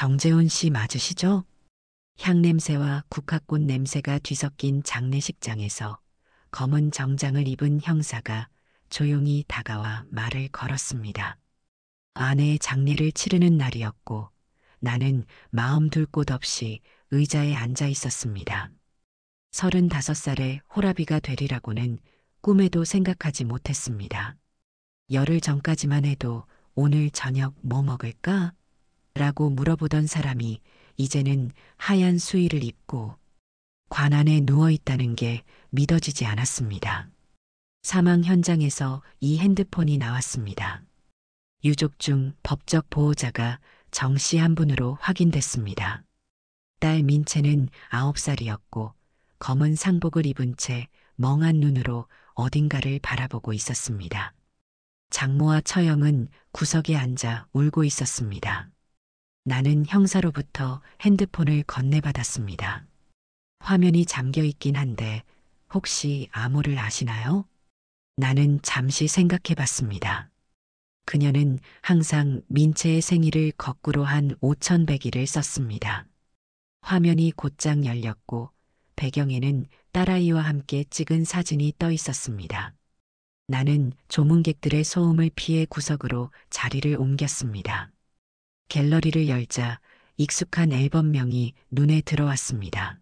정재훈 씨 맞으시죠? 향냄새와 국화꽃 냄새가 뒤섞인 장례식장에서 검은 정장을 입은 형사가 조용히 다가와 말을 걸었습니다. 아내의 장례를 치르는 날이었고 나는 마음 둘 곳 없이 의자에 앉아 있었습니다. 35살의 호라비가 되리라고는 꿈에도 생각하지 못했습니다. 열흘 전까지만 해도 오늘 저녁 뭐 먹을까? 라고 물어보던 사람이 이제는 하얀 수의를 입고 관 안에 누워 있다는 게 믿어지지 않았습니다. 사망 현장에서 이 핸드폰이 나왔습니다. 유족 중 법적 보호자가 정 씨 한 분으로 확인됐습니다. 딸 민채는 9살이었고 검은 상복을 입은 채 멍한 눈으로 어딘가를 바라보고 있었습니다. 장모와 처형은 구석에 앉아 울고 있었습니다. 나는 형사로부터 핸드폰을 건네받았습니다. 화면이 잠겨 있긴 한데 혹시 암호를 아시나요? 나는 잠시 생각해 봤습니다. 그녀는 항상 민채의 생일을 거꾸로 한 5100일을 썼습니다. 화면이 곧장 열렸고 배경에는 딸아이와 함께 찍은 사진이 떠 있었습니다. 나는 조문객들의 소음을 피해 구석으로 자리를 옮겼습니다. 갤러리를 열자 익숙한 앨범명이 눈에 들어왔습니다.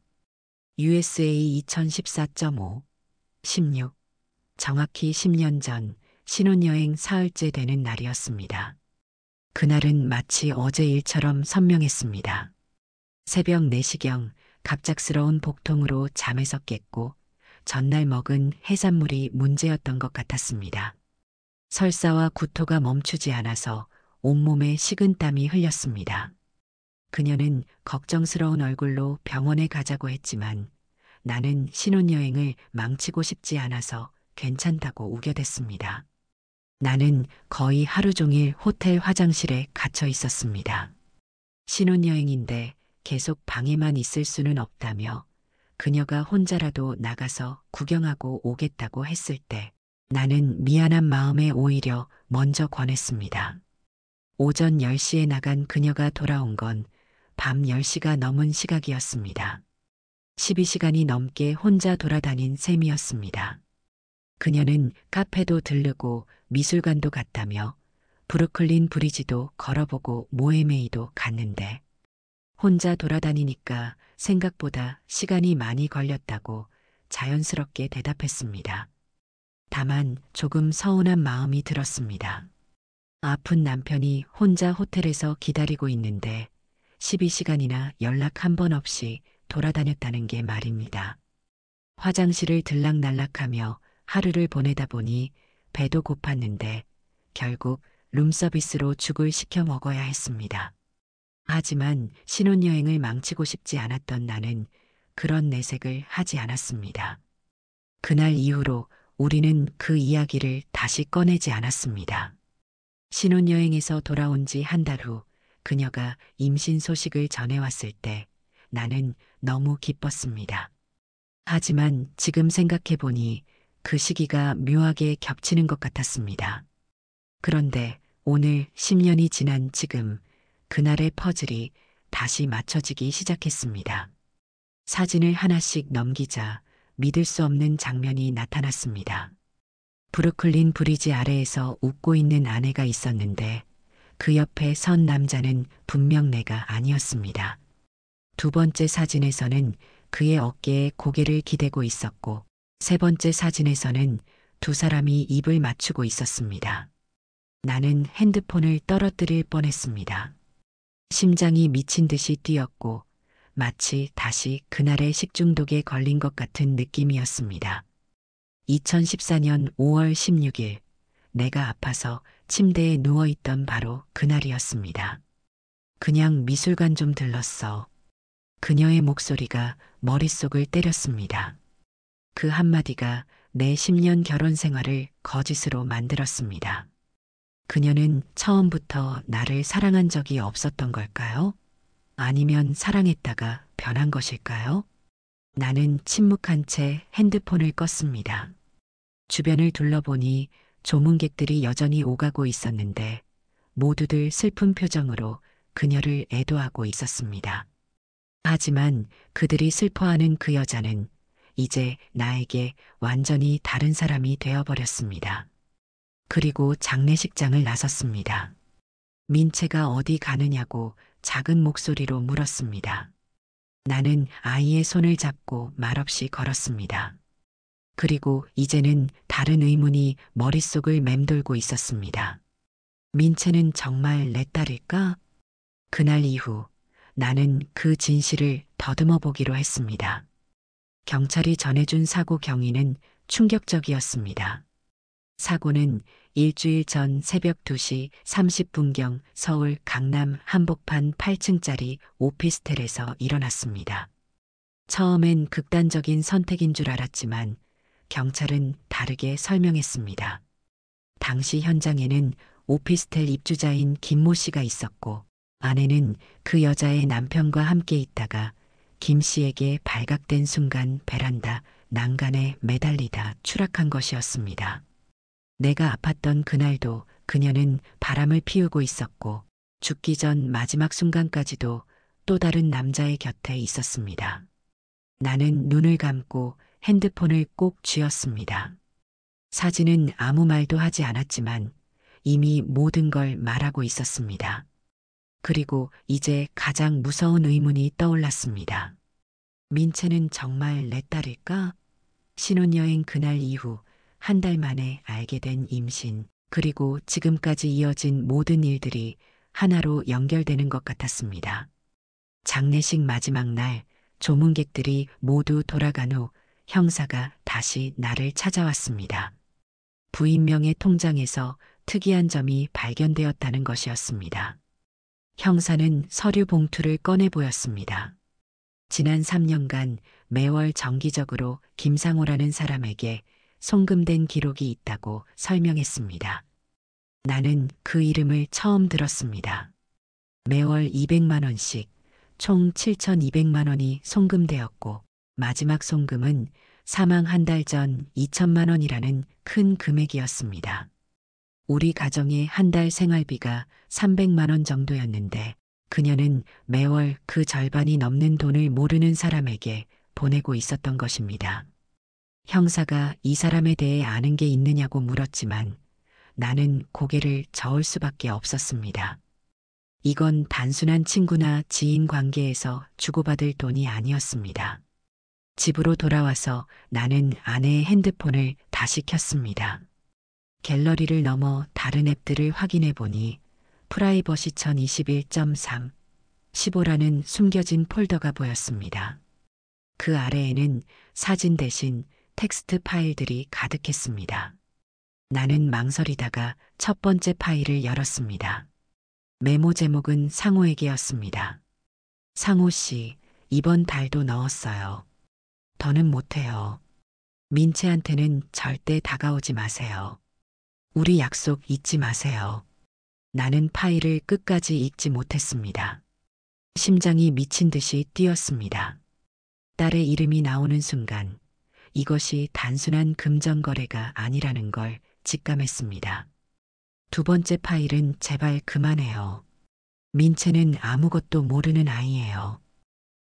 USA 2014.5, 16, 정확히 10년 전 신혼여행 사흘째 되는 날이었습니다. 그날은 마치 어제 일처럼 선명했습니다. 새벽 4시경 갑작스러운 복통으로 잠에서 깼고 전날 먹은 해산물이 문제였던 것 같았습니다. 설사와 구토가 멈추지 않아서 온몸에 식은땀이 흘렸습니다. 그녀는 걱정스러운 얼굴로 병원에 가자고 했지만 나는 신혼여행을 망치고 싶지 않아서 괜찮다고 우겨댔습니다. 나는 거의 하루 종일 호텔 화장실에 갇혀 있었습니다. 신혼여행인데 계속 방에만 있을 수는 없다며 그녀가 혼자라도 나가서 구경하고 오겠다고 했을 때 나는 미안한 마음에 오히려 먼저 권했습니다. 오전 10시에 나간 그녀가 돌아온 건 밤 10시가 넘은 시각이었습니다. 12시간이 넘게 혼자 돌아다닌 셈이었습니다. 그녀는 카페도 들르고 미술관도 갔다며 브루클린 브리지도 걸어보고 모에메이도 갔는데 혼자 돌아다니니까 생각보다 시간이 많이 걸렸다고 자연스럽게 대답했습니다. 다만 조금 서운한 마음이 들었습니다. 아픈 남편이 혼자 호텔에서 기다리고 있는데 12시간이나 연락 한 번 없이 돌아다녔다는 게 말입니다. 화장실을 들락날락하며 하루를 보내다 보니 배도 고팠는데 결국 룸서비스로 죽을 시켜 먹어야 했습니다. 하지만 신혼여행을 망치고 싶지 않았던 나는 그런 내색을 하지 않았습니다. 그날 이후로 우리는 그 이야기를 다시 꺼내지 않았습니다. 신혼여행에서 돌아온 지 한 달 후 그녀가 임신 소식을 전해왔을 때 나는 너무 기뻤습니다. 하지만 지금 생각해보니 그 시기가 묘하게 겹치는 것 같았습니다. 그런데 오늘 10년이 지난 지금 그날의 퍼즐이 다시 맞춰지기 시작했습니다. 사진을 하나씩 넘기자 믿을 수 없는 장면이 나타났습니다. 브루클린 브리지 아래에서 웃고 있는 아내가 있었는데 그 옆에 선 남자는 분명 내가 아니었습니다. 두 번째 사진에서는 그의 어깨에 고개를 기대고 있었고 세 번째 사진에서는 두 사람이 입을 맞추고 있었습니다. 나는 핸드폰을 떨어뜨릴 뻔했습니다. 심장이 미친 듯이 뛰었고 마치 다시 그날의 식중독에 걸린 것 같은 느낌이었습니다. 2014년 5월 16일 내가 아파서 침대에 누워있던 바로 그날이었습니다. 그냥 미술관 좀 들렀어. 그녀의 목소리가 머릿속을 때렸습니다. 그 한마디가 내 10년 결혼 생활을 거짓으로 만들었습니다. 그녀는 처음부터 나를 사랑한 적이 없었던 걸까요? 아니면 사랑했다가 변한 것일까요? 나는 침묵한 채 핸드폰을 껐습니다. 주변을 둘러보니 조문객들이 여전히 오가고 있었는데 모두들 슬픈 표정으로 그녀를 애도하고 있었습니다. 하지만 그들이 슬퍼하는 그 여자는 이제 나에게 완전히 다른 사람이 되어버렸습니다. 그리고 장례식장을 나섰습니다. 민채가 어디 가느냐고 작은 목소리로 물었습니다. 나는 아이의 손을 잡고 말없이 걸었습니다. 그리고 이제는 다른 의문이 머릿속을 맴돌고 있었습니다. 민채는 정말 내 딸일까? 그날 이후 나는 그 진실을 더듬어 보기로 했습니다. 경찰이 전해준 사고 경위는 충격적이었습니다. 사고는 일주일 전 새벽 2시 30분경 서울 강남 한복판 8층짜리 오피스텔에서 일어났습니다. 처음엔 극단적인 선택인 줄 알았지만 경찰은 다르게 설명했습니다. 당시 현장에는 오피스텔 입주자인 김모 씨가 있었고 아내는 그 여자의 남편과 함께 있다가 김 씨에게 발각된 순간 베란다 난간에 매달리다 추락한 것이었습니다. 내가 아팠던 그날도 그녀는 바람을 피우고 있었고 죽기 전 마지막 순간까지도 또 다른 남자의 곁에 있었습니다. 나는 눈을 감고 핸드폰을 꼭 쥐었습니다. 사진은 아무 말도 하지 않았지만 이미 모든 걸 말하고 있었습니다. 그리고 이제 가장 무서운 의문이 떠올랐습니다. 민채는 정말 내 딸일까? 신혼여행 그날 이후 한 달 만에 알게 된 임신, 그리고 지금까지 이어진 모든 일들이 하나로 연결되는 것 같았습니다. 장례식 마지막 날 조문객들이 모두 돌아간 후 형사가 다시 나를 찾아왔습니다. 부인명의 통장에서 특이한 점이 발견되었다는 것이었습니다. 형사는 서류 봉투를 꺼내 보였습니다. 지난 3년간 매월 정기적으로 김상호라는 사람에게 송금된 기록이 있다고 설명했습니다. 나는 그 이름을 처음 들었습니다. 매월 200만 원씩 총 7,200만 원이 송금되었고 마지막 송금은 사망 한 달 전 2천만 원이라는 큰 금액이었습니다. 우리 가정의 한 달 생활비가 300만 원 정도였는데 그녀는 매월 그 절반이 넘는 돈을 모르는 사람에게 보내고 있었던 것입니다. 형사가 이 사람에 대해 아는 게 있느냐고 물었지만 나는 고개를 저을 수밖에 없었습니다. 이건 단순한 친구나 지인 관계에서 주고받을 돈이 아니었습니다. 집으로 돌아와서 나는 아내의 핸드폰을 다시 켰습니다. 갤러리를 넘어 다른 앱들을 확인해 보니 프라이버시 1021.3, 15라는 숨겨진 폴더가 보였습니다. 그 아래에는 사진 대신 텍스트 파일들이 가득했습니다. 나는 망설이다가 첫 번째 파일을 열었습니다. 메모 제목은 상호에게였습니다. 상호 씨, 이번 달도 넣었어요. 더는 못해요. 민채한테는 절대 다가오지 마세요. 우리 약속 잊지 마세요. 나는 파일을 끝까지 읽지 못했습니다. 심장이 미친 듯이 뛰었습니다. 딸의 이름이 나오는 순간 이것이 단순한 금전거래가 아니라는 걸 직감했습니다. 두 번째 파일은 제발 그만해요. 민채는 아무것도 모르는 아이예요.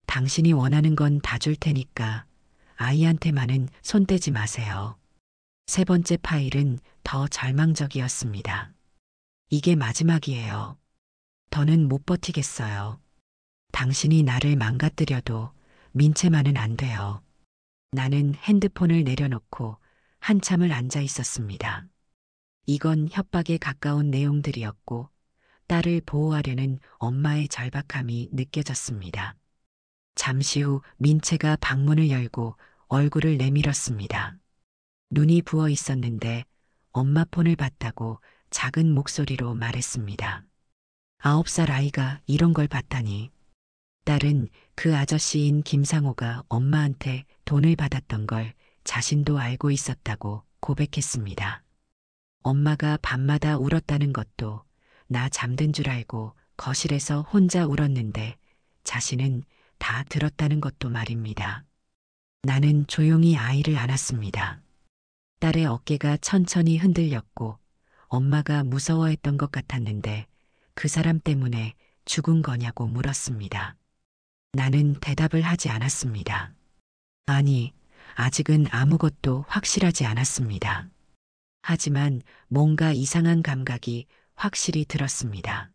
당신이 원하는 건 다 줄 테니까 아이한테만은 손 떼지 마세요. 세 번째 파일은 더 절망적이었습니다. 이게 마지막이에요. 더는 못 버티겠어요. 당신이 나를 망가뜨려도 민채만은 안 돼요. 나는 핸드폰을 내려놓고 한참을 앉아 있었습니다. 이건 협박에 가까운 내용들이었고 딸을 보호하려는 엄마의 절박함이 느껴졌습니다. 잠시 후 민채가 방문을 열고 얼굴을 내밀었습니다. 눈이 부어 있었는데 엄마 폰을 봤다고 작은 목소리로 말했습니다. 9살 아이가 이런 걸 봤다니. 딸은 그 아저씨인 김상호가 엄마한테 돈을 받았던 걸 자신도 알고 있었다고 고백했습니다. 엄마가 밤마다 울었다는 것도 나 잠든 줄 알고 거실에서 혼자 울었는데 자신은 다 들었다는 것도 말입니다. 나는 조용히 아이를 안았습니다. 딸의 어깨가 천천히 흔들렸고 엄마가 무서워했던 것 같았는데 그 사람 때문에 죽은 거냐고 물었습니다. 나는 대답을 하지 않았습니다. 아니, 아직은 아무것도 확실하지 않았습니다. 하지만 뭔가 이상한 감각이 확실히 들었습니다.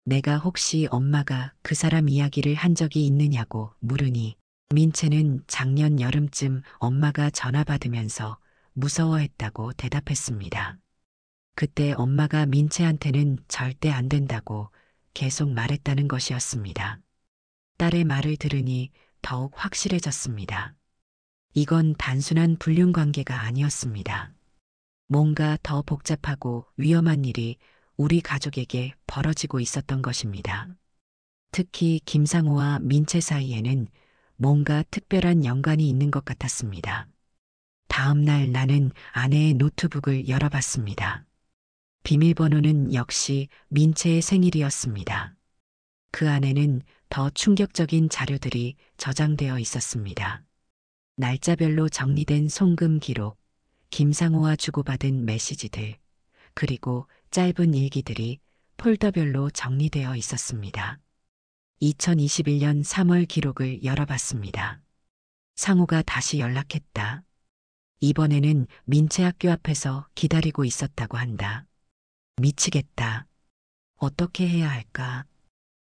내가 혹시 엄마가 그 사람 이야기를 한 적이 있느냐고 물으니 민채는 작년 여름쯤 엄마가 전화 받으면서 무서워했다고 대답했습니다. 그때 엄마가 민채한테는 절대 안 된다고 계속 말했다는 것이었습니다. 딸의 말을 들으니 더욱 확실해졌습니다. 이건 단순한 불륜 관계가 아니었습니다. 뭔가 더 복잡하고 위험한 일이 우리 가족에게 벌어지고 있었던 것입니다. 특히 김상호와 민채 사이에는 뭔가 특별한 연관이 있는 것 같았습니다. 다음 날 나는 아내의 노트북을 열어봤습니다. 비밀번호는 역시 민채의 생일이었습니다. 그 안에는 더 충격적인 자료들이 저장되어 있었습니다. 날짜별로 정리된 송금 기록, 김상호와 주고받은 메시지들, 그리고 짧은 일기들이 폴더별로 정리되어 있었습니다. 2021년 3월 기록을 열어봤습니다. 상호가 다시 연락했다. 이번에는 민채 학교 앞에서 기다리고 있었다고 한다. 미치겠다. 어떻게 해야 할까?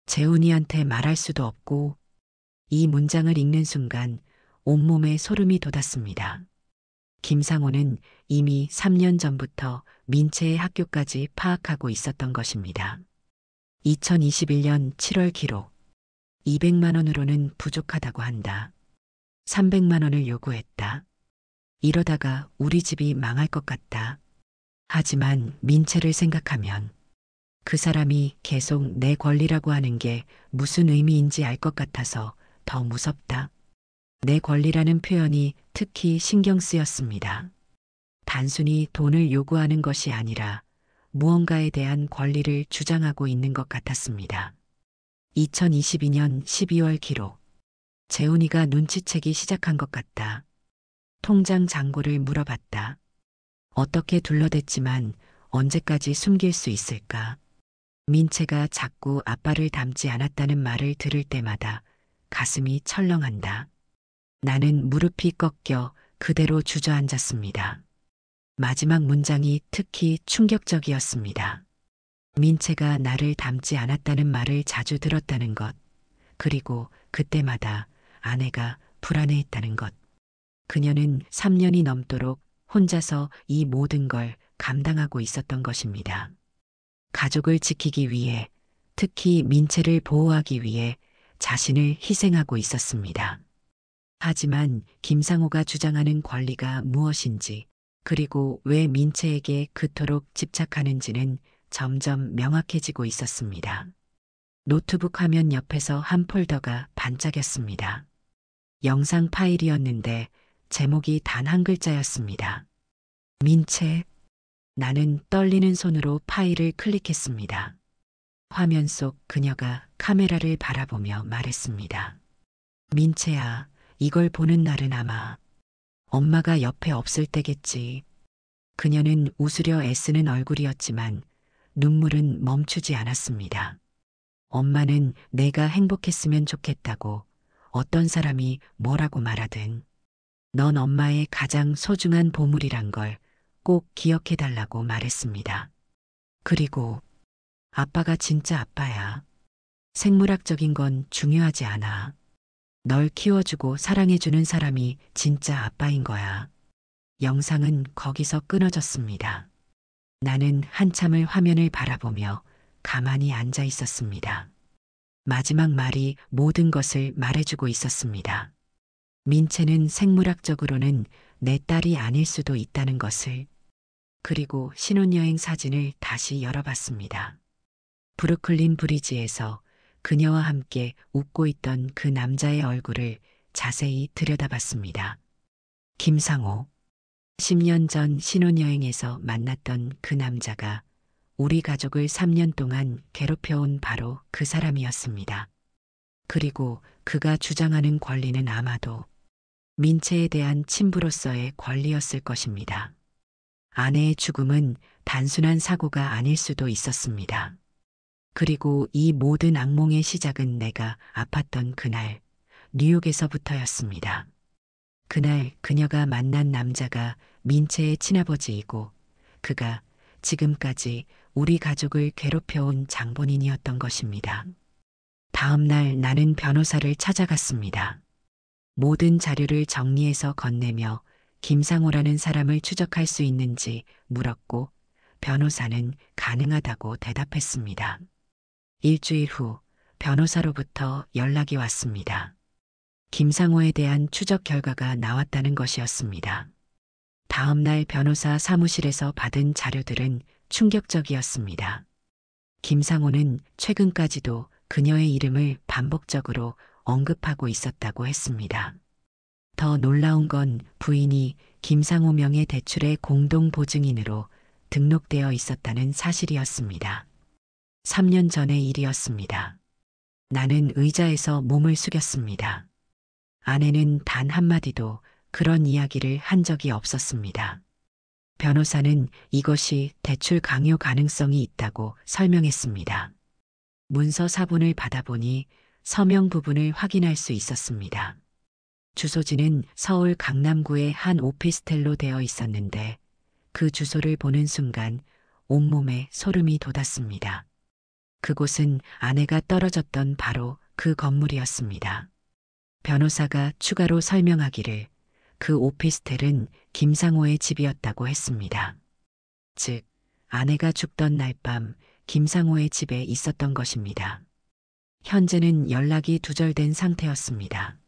재훈이한테 말할 수도 없고, 이 문장을 읽는 순간 온몸에 소름이 돋았습니다. 김상호는 이미 3년 전부터 민채의 학교까지 파악하고 있었던 것입니다. 2021년 7월 기록. 200만 원으로는 부족하다고 한다. 300만 원을 요구했다. 이러다가 우리 집이 망할 것 같다. 하지만 민채를 생각하면 그 사람이 계속 내 권리라고 하는 게 무슨 의미인지 알 것 같아서 더 무섭다. 내 권리라는 표현이 특히 신경 쓰였습니다. 단순히 돈을 요구하는 것이 아니라 무언가에 대한 권리를 주장하고 있는 것 같았습니다. 2022년 12월 기록. 재훈이가 눈치채기 시작한 것 같다. 통장 잔고를 물어봤다. 어떻게 둘러댔지만 언제까지 숨길 수 있을까? 민채가 자꾸 아빠를 닮지 않았다는 말을 들을 때마다 가슴이 철렁한다. 나는 무릎이 꺾여 그대로 주저앉았습니다. 마지막 문장이 특히 충격적이었습니다. 민채가 나를 닮지 않았다는 말을 자주 들었다는 것, 그리고 그때마다 아내가 불안해했다는 것. 그녀는 3년이 넘도록 혼자서 이 모든 걸 감당하고 있었던 것입니다. 가족을 지키기 위해, 특히 민채를 보호하기 위해 자신을 희생하고 있었습니다. 하지만 김상호가 주장하는 권리가 무엇인지, 그리고 왜 민채에게 그토록 집착하는지는 점점 명확해지고 있었습니다. 노트북 화면 옆에서 한 폴더가 반짝였습니다. 영상 파일이었는데 제목이 단 한 글자였습니다. 민채. 나는 떨리는 손으로 파일을 클릭했습니다. 화면 속 그녀가 카메라를 바라보며 말했습니다. 민채야, 이걸 보는 날은 아마 엄마가 옆에 없을 때겠지. 그녀는 웃으려 애쓰는 얼굴이었지만 눈물은 멈추지 않았습니다. 엄마는 내가 행복했으면 좋겠다고 어떤 사람이 뭐라고 말하든 넌 엄마의 가장 소중한 보물이란 걸 꼭 기억해 달라고 말했습니다. 그리고 아빠가 진짜 아빠야. 생물학적인 건 중요하지 않아. 널 키워주고 사랑해주는 사람이 진짜 아빠인 거야. 영상은 거기서 끊어졌습니다. 나는 한참을 화면을 바라보며 가만히 앉아 있었습니다. 마지막 말이 모든 것을 말해주고 있었습니다. 민채는 생물학적으로는 내 딸이 아닐 수도 있다는 것을. 그리고 신혼여행 사진을 다시 열어봤습니다. 브루클린 브리지에서 그녀와 함께 웃고 있던 그 남자의 얼굴을 자세히 들여다봤습니다. 김상호. 10년 전 신혼여행에서 만났던 그 남자가 우리 가족을 3년 동안 괴롭혀온 바로 그 사람이었습니다. 그리고 그가 주장하는 권리는 아마도 민채에 대한 친부로서의 권리였을 것입니다. 아내의 죽음은 단순한 사고가 아닐 수도 있었습니다. 그리고 이 모든 악몽의 시작은 내가 아팠던 그날 뉴욕에서부터였습니다. 그날 그녀가 만난 남자가 민채의 친아버지이고 그가 지금까지 우리 가족을 괴롭혀온 장본인이었던 것입니다. 다음 날 나는 변호사를 찾아갔습니다. 모든 자료를 정리해서 건네며 김상호라는 사람을 추적할 수 있는지 물었고 변호사는 가능하다고 대답했습니다. 일주일 후 변호사로부터 연락이 왔습니다. 김상호에 대한 추적 결과가 나왔다는 것이었습니다. 다음 날 변호사 사무실에서 받은 자료들은 충격적이었습니다. 김상호는 최근까지도 그녀의 이름을 반복적으로 언급하고 있었다고 했습니다. 더 놀라운 건 부인이 김상호 명의 대출의 공동 보증인으로 등록되어 있었다는 사실이었습니다. 3년 전의 일이었습니다. 나는 의자에서 몸을 숙였습니다. 아내는 단 한마디도 그런 이야기를 한 적이 없었습니다. 변호사는 이것이 대출 강요 가능성이 있다고 설명했습니다. 문서 사본을 받아보니 서명 부분을 확인할 수 있었습니다. 주소지는 서울 강남구의 한 오피스텔로 되어 있었는데 그 주소를 보는 순간 온몸에 소름이 돋았습니다. 그곳은 아내가 떨어졌던 바로 그 건물이었습니다. 변호사가 추가로 설명하기를 그 오피스텔은 김상호의 집이었다고 했습니다. 즉, 아내가 죽던 날 밤 김상호의 집에 있었던 것입니다. 현재는 연락이 두절된 상태였습니다.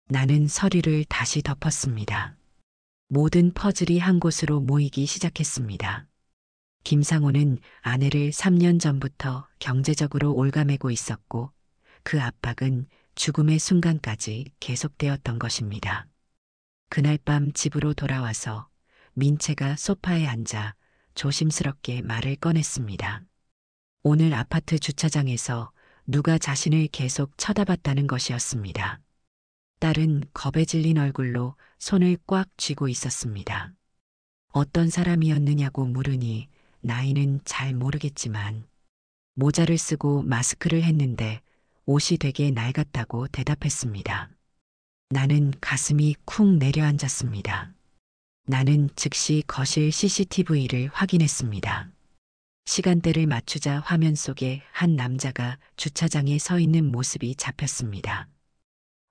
나는 서류를 다시 덮었습니다. 모든 퍼즐이 한 곳으로 모이기 시작했습니다. 김상호는 아내를 3년 전부터 경제적으로 올가매고 있었고 그 압박은 죽음의 순간까지 계속되었던 것입니다. 그날 밤 집으로 돌아와서 민채가 소파에 앉아 조심스럽게 말을 꺼냈습니다. 오늘 아파트 주차장에서 누가 자신을 계속 쳐다봤다는 것이었습니다. 딸은 겁에 질린 얼굴로 손을 꽉 쥐고 있었습니다. 어떤 사람이었느냐고 물으니 나이는 잘 모르겠지만 모자를 쓰고 마스크를 했는데 옷이 되게 낡았다고 대답했습니다. 나는 가슴이 쿵 내려앉았습니다. 나는 즉시 거실 CCTV를 확인했습니다. 시간대를 맞추자 화면 속에 한 남자가 주차장에 서 있는 모습이 잡혔습니다.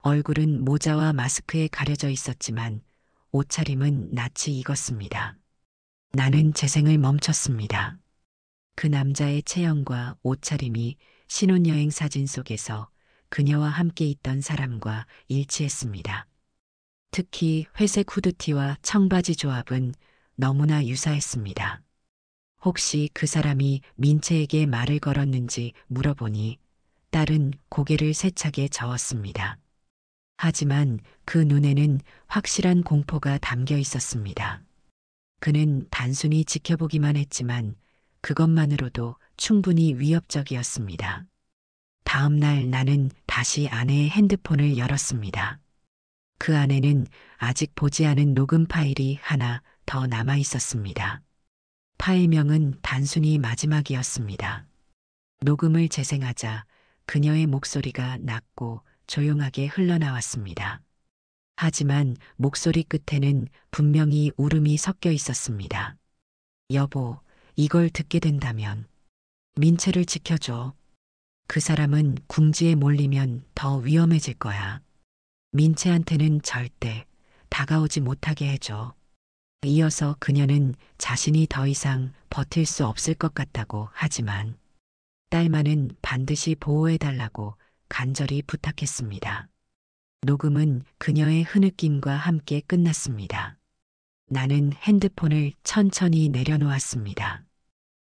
얼굴은 모자와 마스크에 가려져 있었지만 옷차림은 낯이 익었습니다. 나는 재생을 멈췄습니다. 그 남자의 체형과 옷차림이 신혼여행 사진 속에서 그녀와 함께 있던 사람과 일치했습니다. 특히 회색 후드티와 청바지 조합은 너무나 유사했습니다. 혹시 그 사람이 민채에게 말을 걸었는지 물어보니 딸은 고개를 세차게 저었습니다. 하지만 그 눈에는 확실한 공포가 담겨 있었습니다. 그는 단순히 지켜보기만 했지만 그것만으로도 충분히 위협적이었습니다. 다음 날 나는 다시 아내의 핸드폰을 열었습니다. 그 안에는 아직 보지 않은 녹음 파일이 하나 더 남아 있었습니다. 파일명은 단순히 마지막이었습니다. 녹음을 재생하자 그녀의 목소리가 낮고 조용하게 흘러나왔습니다. 하지만 목소리 끝에는 분명히 울음이 섞여 있었습니다. 여보, 이걸 듣게 된다면 민채를 지켜줘. 그 사람은 궁지에 몰리면 더 위험해질 거야. 민채한테는 절대 다가오지 못하게 해줘. 이어서 그녀는 자신이 더 이상 버틸 수 없을 것 같다고 하지만 딸만은 반드시 보호해달라고 간절히 부탁했습니다. 녹음은 그녀의 흐느낌과 함께 끝났습니다. 나는 핸드폰을 천천히 내려놓았습니다.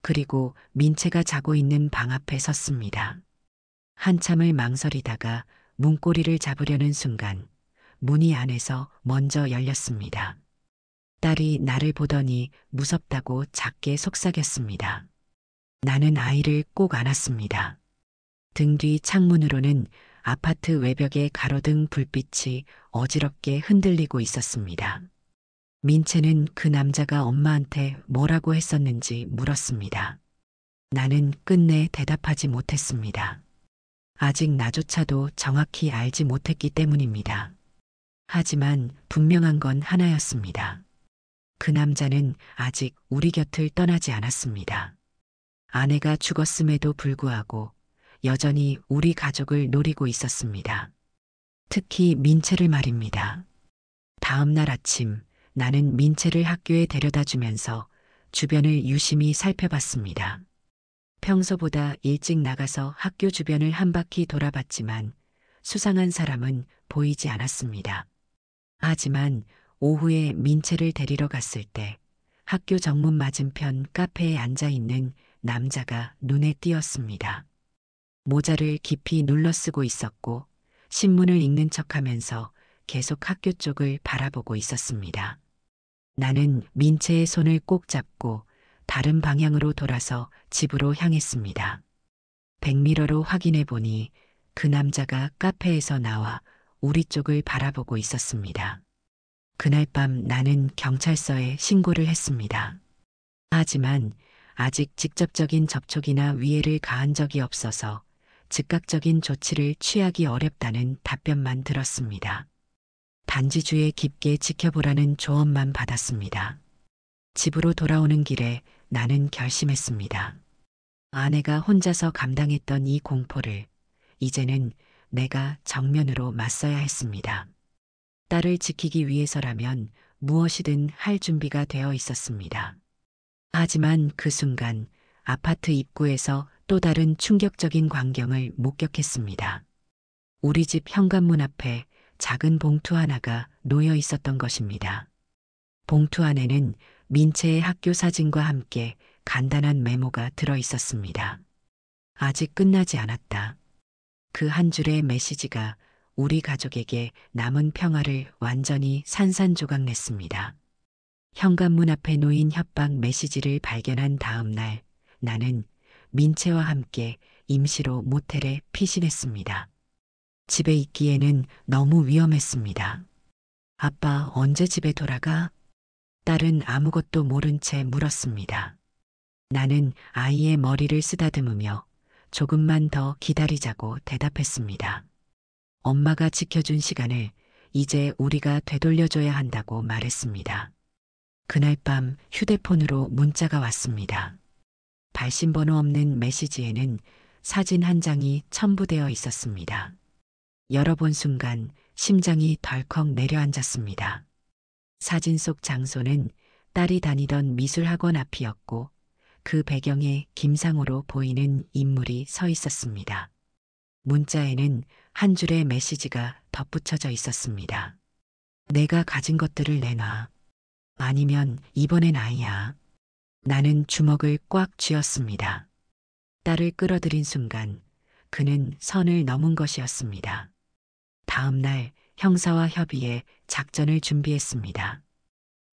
그리고 민채가 자고 있는 방 앞에 섰습니다. 한참을 망설이다가 문고리를 잡으려는 순간 문이 안에서 먼저 열렸습니다. 딸이 나를 보더니 무섭다고 작게 속삭였습니다. 나는 아이를 꼭 안았습니다. 등 뒤 창문으로는 아파트 외벽의 가로등 불빛이 어지럽게 흔들리고 있었습니다. 민채는 그 남자가 엄마한테 뭐라고 했었는지 물었습니다. 나는 끝내 대답하지 못했습니다. 아직 나조차도 정확히 알지 못했기 때문입니다. 하지만 분명한 건 하나였습니다. 그 남자는 아직 우리 곁을 떠나지 않았습니다. 아내가 죽었음에도 불구하고 여전히 우리 가족을 노리고 있었습니다. 특히 민채를 말입니다. 다음 날 아침 나는 민채를 학교에 데려다 주면서 주변을 유심히 살펴봤습니다. 평소보다 일찍 나가서 학교 주변을 한 바퀴 돌아봤지만 수상한 사람은 보이지 않았습니다. 하지만 오후에 민채를 데리러 갔을 때 학교 정문 맞은편 카페에 앉아 있는 남자가 눈에 띄었습니다. 모자를 깊이 눌러쓰고 있었고 신문을 읽는 척하면서 계속 학교 쪽을 바라보고 있었습니다. 나는 민채의 손을 꼭 잡고 다른 방향으로 돌아서 집으로 향했습니다. 백미러로 확인해 보니 그 남자가 카페에서 나와 우리 쪽을 바라보고 있었습니다. 그날 밤 나는 경찰서에 신고를 했습니다. 하지만 아직 직접적인 접촉이나 위해를 가한 적이 없어서 즉각적인 조치를 취하기 어렵다는 답변만 들었습니다. 단지 주의 깊게 지켜보라는 조언만 받았습니다. 집으로 돌아오는 길에 나는 결심했습니다. 아내가 혼자서 감당했던 이 공포를 이제는 내가 정면으로 맞서야 했습니다. 딸을 지키기 위해서라면 무엇이든 할 준비가 되어 있었습니다. 하지만 그 순간 아파트 입구에서 또 다른 충격적인 광경을 목격했습니다. 우리 집 현관문 앞에 작은 봉투 하나가 놓여 있었던 것입니다. 봉투 안에는 민채의 학교 사진과 함께 간단한 메모가 들어 있었습니다. 아직 끝나지 않았다. 그 한 줄의 메시지가 우리 가족에게 남은 평화를 완전히 산산조각냈습니다. 현관문 앞에 놓인 협박 메시지를 발견한 다음 날 나는 민채와 함께 임시로 모텔에 피신했습니다. 집에 있기에는 너무 위험했습니다. 아빠 언제 집에 돌아가? 딸은 아무것도 모른 채 물었습니다. 나는 아이의 머리를 쓰다듬으며 조금만 더 기다리자고 대답했습니다. 엄마가 지켜준 시간을 이제 우리가 되돌려줘야 한다고 말했습니다. 그날 밤 휴대폰으로 문자가 왔습니다. 발신번호 없는 메시지에는 사진 한 장이 첨부되어 있었습니다. 열어본 순간 심장이 덜컥 내려앉았습니다. 사진 속 장소는 딸이 다니던 미술학원 앞이었고 그 배경에 김상호로 보이는 인물이 서 있었습니다. 문자에는 한 줄의 메시지가 덧붙여져 있었습니다. 내가 가진 것들을 내놔. 아니면 이번엔 아이야. 나는 주먹을 꽉 쥐었습니다. 딸을 끌어들인 순간 그는 선을 넘은 것이었습니다. 다음 날 형사와 협의해 작전을 준비했습니다.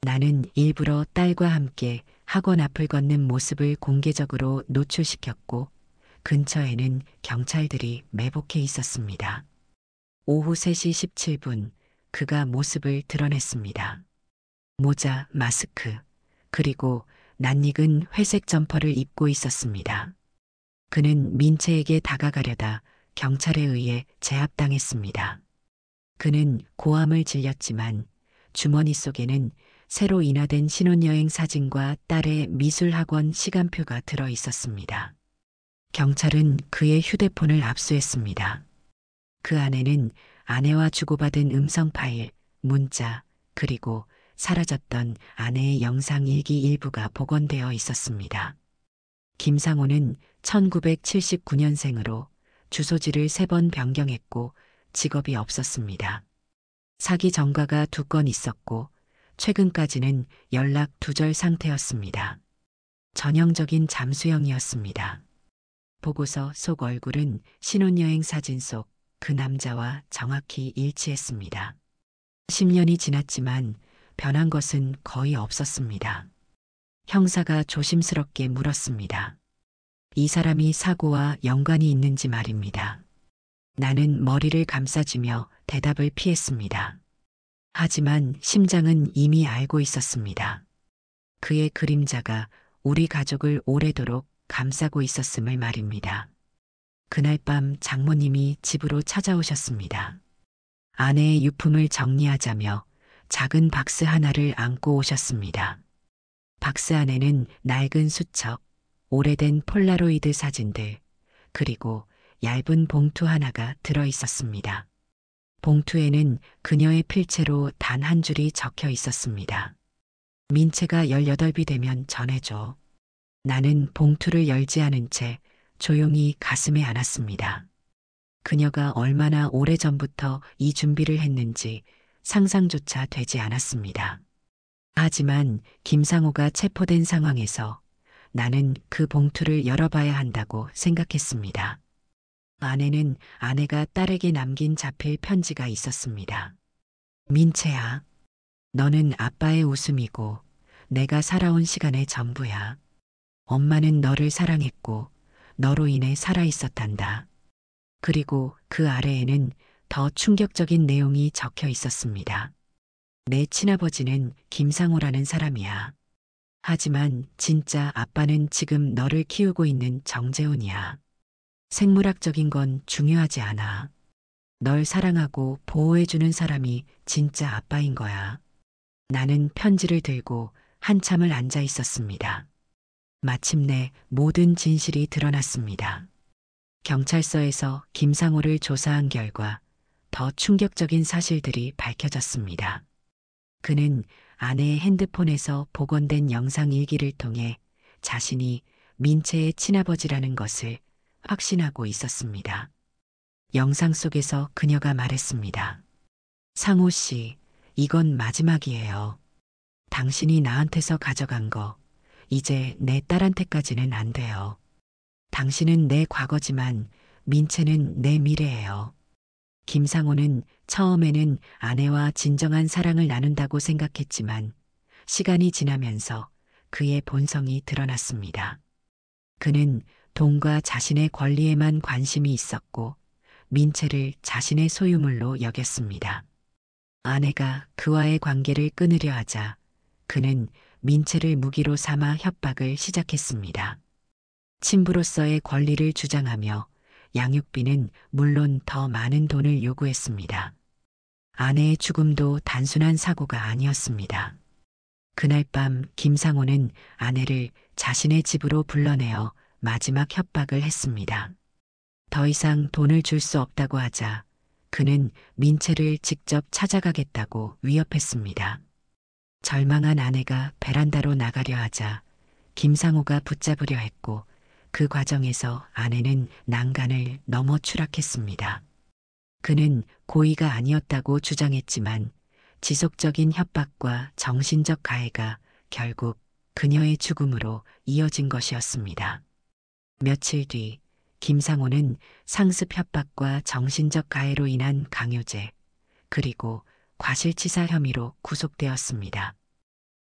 나는 일부러 딸과 함께 학원 앞을 걷는 모습을 공개적으로 노출시켰고 근처에는 경찰들이 매복해 있었습니다. 오후 3시 17분 그가 모습을 드러냈습니다. 모자, 마스크, 그리고 낯익은 회색 점퍼를 입고 있었습니다. 그는 민채에게 다가가려다 경찰에 의해 제압당했습니다. 그는 고함을 질렸지만 주머니 속에는 새로 인화된 신혼여행 사진과 딸의 미술학원 시간표가 들어 있었습니다. 경찰은 그의 휴대폰을 압수했습니다. 그 안에는 아내와 주고받은 음성 파일, 문자, 그리고 사라졌던 아내의 영상 일기 일부가 복원되어 있었습니다. 김상호는 1979년생으로 주소지를 3번 변경했고 직업이 없었습니다. 사기 전과가 2건 있었고 최근까지는 연락 두절 상태였습니다. 전형적인 잠수형이었습니다. 보고서 속 얼굴은 신혼여행 사진 속 그 남자와 정확히 일치했습니다. 10년이 지났지만 변한 것은 거의 없었습니다. 형사가 조심스럽게 물었습니다. 이 사람이 사고와 연관이 있는지 말입니다. 나는 머리를 감싸주며 대답을 피했습니다. 하지만 심장은 이미 알고 있었습니다. 그의 그림자가 우리 가족을 오래도록 감싸고 있었음을 말입니다. 그날 밤 장모님이 집으로 찾아오셨습니다. 아내의 유품을 정리하자며 작은 박스 하나를 안고 오셨습니다. 박스 안에는 낡은 수첩, 오래된 폴라로이드 사진들, 그리고 얇은 봉투 하나가 들어 있었습니다. 봉투에는 그녀의 필체로 단 한 줄이 적혀 있었습니다. 민채가 18이 되면 전해줘. 나는 봉투를 열지 않은 채 조용히 가슴에 안았습니다. 그녀가 얼마나 오래전부터 이 준비를 했는지 상상조차 되지 않았습니다. 하지만 김상호가 체포된 상황에서 나는 그 봉투를 열어봐야 한다고 생각했습니다. 안에는 아내가 딸에게 남긴 자필 편지가 있었습니다. 민채야, 너는 아빠의 웃음이고 내가 살아온 시간의 전부야. 엄마는 너를 사랑했고 너로 인해 살아있었단다. 그리고 그 아래에는 더 충격적인 내용이 적혀 있었습니다. 내 친아버지는 김상호라는 사람이야. 하지만 진짜 아빠는 지금 너를 키우고 있는 정재훈이야. 생물학적인 건 중요하지 않아. 널 사랑하고 보호해주는 사람이 진짜 아빠인 거야. 나는 편지를 들고 한참을 앉아 있었습니다. 마침내 모든 진실이 드러났습니다. 경찰서에서 김상호를 조사한 결과 더 충격적인 사실들이 밝혀졌습니다. 그는 아내의 핸드폰에서 복원된 영상 일기를 통해 자신이 민채의 친아버지라는 것을 확신하고 있었습니다. 영상 속에서 그녀가 말했습니다. 상호 씨, 이건 마지막이에요. 당신이 나한테서 가져간 거, 이제 내 딸한테까지는 안 돼요. 당신은 내 과거지만 민채는 내 미래예요. 김상호는 처음에는 아내와 진정한 사랑을 나눈다고 생각했지만 시간이 지나면서 그의 본성이 드러났습니다. 그는 돈과 자신의 권리에만 관심이 있었고 민채를 자신의 소유물로 여겼습니다. 아내가 그와의 관계를 끊으려 하자 그는 민채를 무기로 삼아 협박을 시작했습니다. 친부로서의 권리를 주장하며 양육비는 물론 더 많은 돈을 요구했습니다. 아내의 죽음도 단순한 사고가 아니었습니다. 그날 밤 김상호는 아내를 자신의 집으로 불러내어 마지막 협박을 했습니다. 더 이상 돈을 줄 수 없다고 하자 그는 민채를 직접 찾아가겠다고 위협했습니다. 절망한 아내가 베란다로 나가려 하자 김상호가 붙잡으려 했고 그 과정에서 아내는 난간을 넘어 추락했습니다. 그는 고의가 아니었다고 주장했지만 지속적인 협박과 정신적 가해가 결국 그녀의 죽음으로 이어진 것이었습니다. 며칠 뒤 김상호는 상습 협박과 정신적 가해로 인한 강요죄 그리고 과실치사 혐의로 구속되었습니다.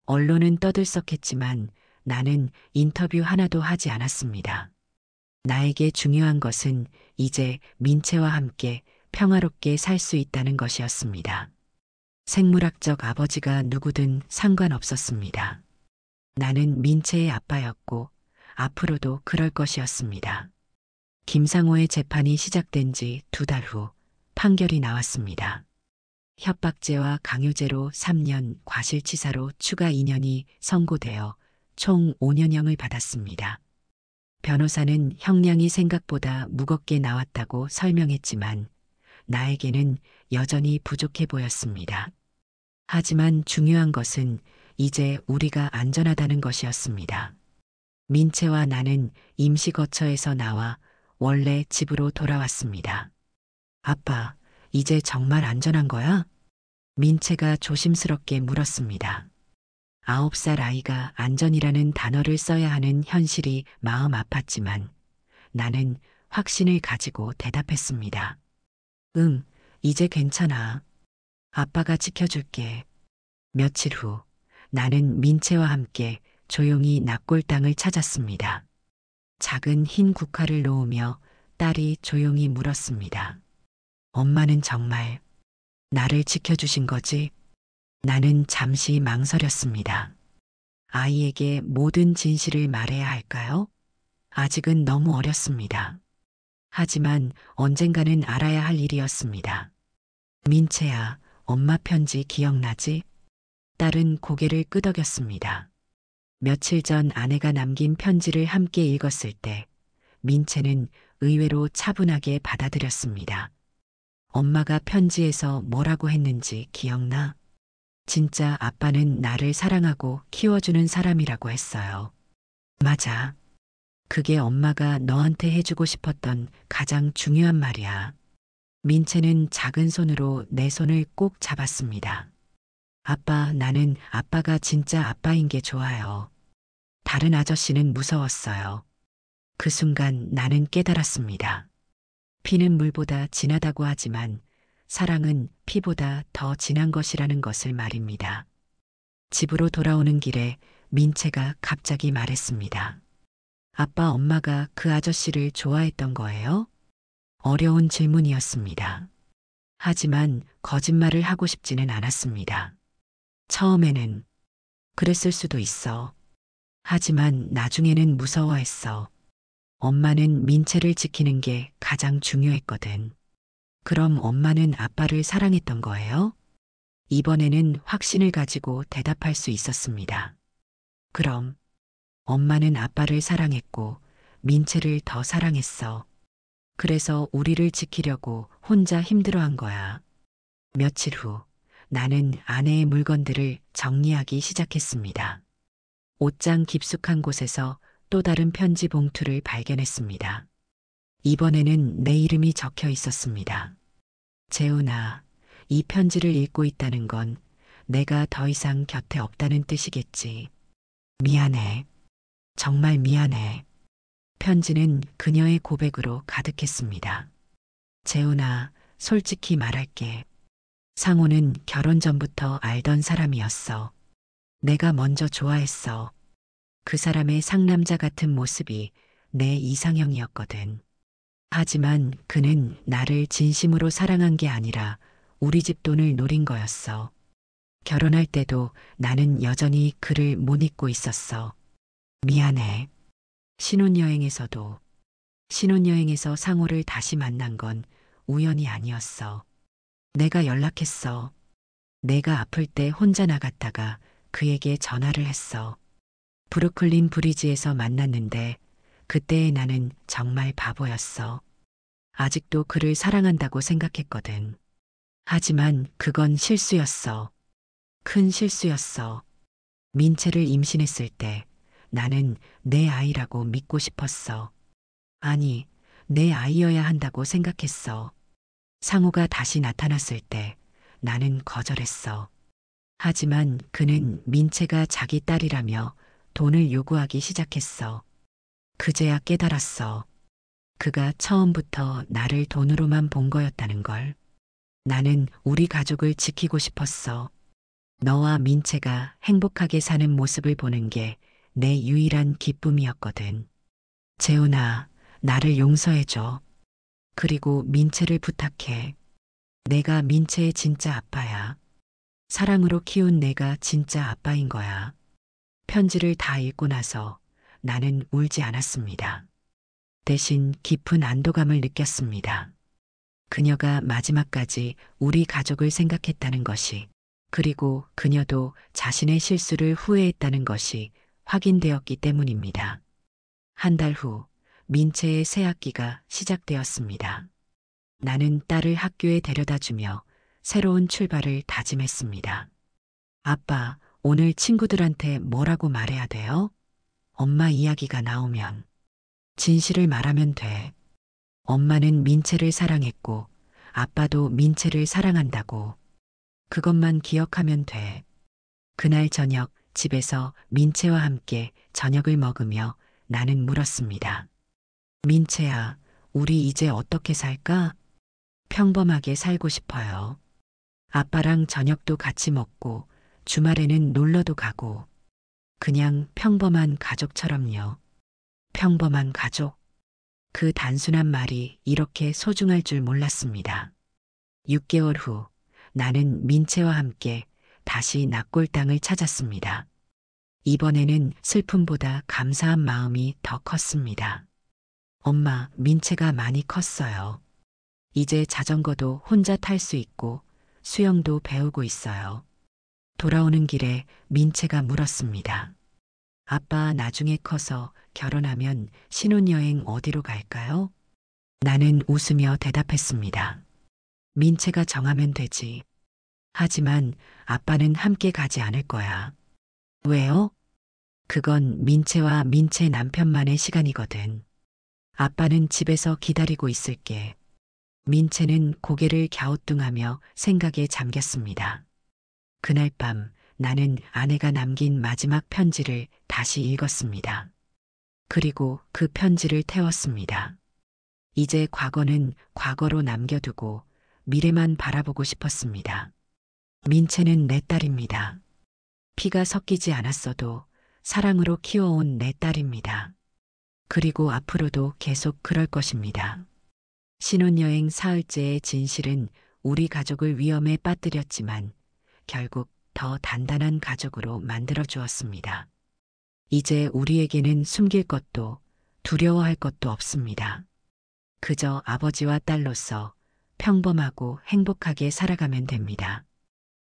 언론은 떠들썩했지만 나는 인터뷰 하나도 하지 않았습니다. 나에게 중요한 것은 이제 민채와 함께 평화롭게 살 수 있다는 것이었습니다. 생물학적 아버지가 누구든 상관없었습니다. 나는 민채의 아빠였고 앞으로도 그럴 것이었습니다. 김상호의 재판이 시작된 지 2달 후 판결이 나왔습니다. 협박죄와 강요죄로 3년, 과실치사로 추가 2년이 선고되어 총 5년형을 받았습니다. 변호사는 형량이 생각보다 무겁게 나왔다고 설명했지만 나에게는 여전히 부족해 보였습니다. 하지만 중요한 것은 이제 우리가 안전하다는 것이었습니다. 민채와 나는 임시거처에서 나와 원래 집으로 돌아왔습니다. 아빠, 이제 정말 안전한 거야? 민채가 조심스럽게 물었습니다. 9살 아이가 안전이라는 단어를 써야 하는 현실이 마음 아팠지만 나는 확신을 가지고 대답했습니다. 응, 이제 괜찮아. 아빠가 지켜줄게. 며칠 후 나는 민채와 함께 조용히 납골당을 찾았습니다. 작은 흰 국화를 놓으며 딸이 조용히 물었습니다. 엄마는 정말 나를 지켜주신 거지? 나는 잠시 망설였습니다. 아이에게 모든 진실을 말해야 할까요? 아직은 너무 어렸습니다. 하지만 언젠가는 알아야 할 일이었습니다. 민채야, 엄마 편지 기억나지? 딸은 고개를 끄덕였습니다. 며칠 전 아내가 남긴 편지를 함께 읽었을 때 민채는 의외로 차분하게 받아들였습니다. 엄마가 편지에서 뭐라고 했는지 기억나? 진짜 아빠는 나를 사랑하고 키워주는 사람이라고 했어요. 맞아. 그게 엄마가 너한테 해주고 싶었던 가장 중요한 말이야. 민채는 작은 손으로 내 손을 꼭 잡았습니다. 아빠, 나는 아빠가 진짜 아빠인 게 좋아요. 다른 아저씨는 무서웠어요. 그 순간 나는 깨달았습니다. 피는 물보다 진하다고 하지만 사랑은 피보다 더 진한 것이라는 것을 말입니다. 집으로 돌아오는 길에 민채가 갑자기 말했습니다. 아빠, 엄마가 그 아저씨를 좋아했던 거예요? 어려운 질문이었습니다. 하지만 거짓말을 하고 싶지는 않았습니다. 처음에는 그랬을 수도 있어. 하지만 나중에는 무서워했어. 엄마는 민채를 지키는 게 가장 중요했거든. 그럼 엄마는 아빠를 사랑했던 거예요? 이번에는 확신을 가지고 대답할 수 있었습니다. 그럼 엄마는 아빠를 사랑했고 민채를 더 사랑했어. 그래서 우리를 지키려고 혼자 힘들어한 거야. 며칠 후 나는 아내의 물건들을 정리하기 시작했습니다. 옷장 깊숙한 곳에서 또 다른 편지 봉투를 발견했습니다. 이번에는 내 이름이 적혀 있었습니다. 재훈아, 이 편지를 읽고 있다는 건 내가 더 이상 곁에 없다는 뜻이겠지. 미안해. 정말 미안해. 편지는 그녀의 고백으로 가득했습니다. 재훈아, 솔직히 말할게. 상호는 결혼 전부터 알던 사람이었어. 내가 먼저 좋아했어. 그 사람의 상남자 같은 모습이 내 이상형이었거든. 하지만 그는 나를 진심으로 사랑한 게 아니라 우리 집 돈을 노린 거였어. 결혼할 때도 나는 여전히 그를 못 잊고 있었어. 미안해. 신혼여행에서 상호를 다시 만난 건 우연이 아니었어. 내가 연락했어. 내가 아플 때 혼자 나갔다가 그에게 전화를 했어. 브루클린 브리지에서 만났는데 그때의 나는 정말 바보였어. 아직도 그를 사랑한다고 생각했거든. 하지만 그건 실수였어. 큰 실수였어. 민채를 임신했을 때 나는 내 아이라고 믿고 싶었어. 아니, 내 아이여야 한다고 생각했어. 상호가 다시 나타났을 때 나는 거절했어. 하지만 그는 민채가 자기 딸이라며 돈을 요구하기 시작했어. 그제야 깨달았어. 그가 처음부터 나를 돈으로만 본 거였다는 걸. 나는 우리 가족을 지키고 싶었어. 너와 민채가 행복하게 사는 모습을 보는 게 내 유일한 기쁨이었거든. 재훈아, 나를 용서해줘. 그리고 민채를 부탁해. 내가 민채의 진짜 아빠야. 사랑으로 키운 내가 진짜 아빠인 거야. 편지를 다 읽고 나서 나는 울지 않았습니다. 대신 깊은 안도감을 느꼈습니다. 그녀가 마지막까지 우리 가족을 생각했다는 것이, 그리고 그녀도 자신의 실수를 후회했다는 것이 확인되었기 때문입니다. 한 달 후, 민채의 새 학기가 시작되었습니다. 나는 딸을 학교에 데려다 주며 새로운 출발을 다짐했습니다. 아빠, 오늘 친구들한테 뭐라고 말해야 돼요? 엄마 이야기가 나오면. 진실을 말하면 돼. 엄마는 민채를 사랑했고, 아빠도 민채를 사랑한다고. 그것만 기억하면 돼. 그날 저녁 집에서 민채와 함께 저녁을 먹으며 나는 물었습니다. 민채야, 우리 이제 어떻게 살까? 평범하게 살고 싶어요. 아빠랑 저녁도 같이 먹고 주말에는 놀러도 가고 그냥 평범한 가족처럼요. 평범한 가족. 그 단순한 말이 이렇게 소중할 줄 몰랐습니다. 6개월 후 나는 민채와 함께 다시 낙골당을 찾았습니다. 이번에는 슬픔보다 감사한 마음이 더 컸습니다. 엄마, 민채가 많이 컸어요. 이제 자전거도 혼자 탈 수 있고 수영도 배우고 있어요. 돌아오는 길에 민채가 물었습니다. 아빠 나중에 커서 결혼하면 신혼여행 어디로 갈까요? 나는 웃으며 대답했습니다. 민채가 정하면 되지. 하지만 아빠는 함께 가지 않을 거야. 왜요? 그건 민채와 민채 남편만의 시간이거든. 아빠는 집에서 기다리고 있을게. 민채는 고개를 갸우뚱하며 생각에 잠겼습니다. 그날 밤 나는 아내가 남긴 마지막 편지를 다시 읽었습니다. 그리고 그 편지를 태웠습니다. 이제 과거는 과거로 남겨두고 미래만 바라보고 싶었습니다. 민채는 내 딸입니다. 피가 섞이지 않았어도 사랑으로 키워온 내 딸입니다. 그리고 앞으로도 계속 그럴 것입니다. 신혼여행 사흘째의 진실은 우리 가족을 위험에 빠뜨렸지만 결국 더 단단한 가족으로 만들어 주었습니다. 이제 우리에게는 숨길 것도 두려워할 것도 없습니다. 그저 아버지와 딸로서 평범하고 행복하게 살아가면 됩니다.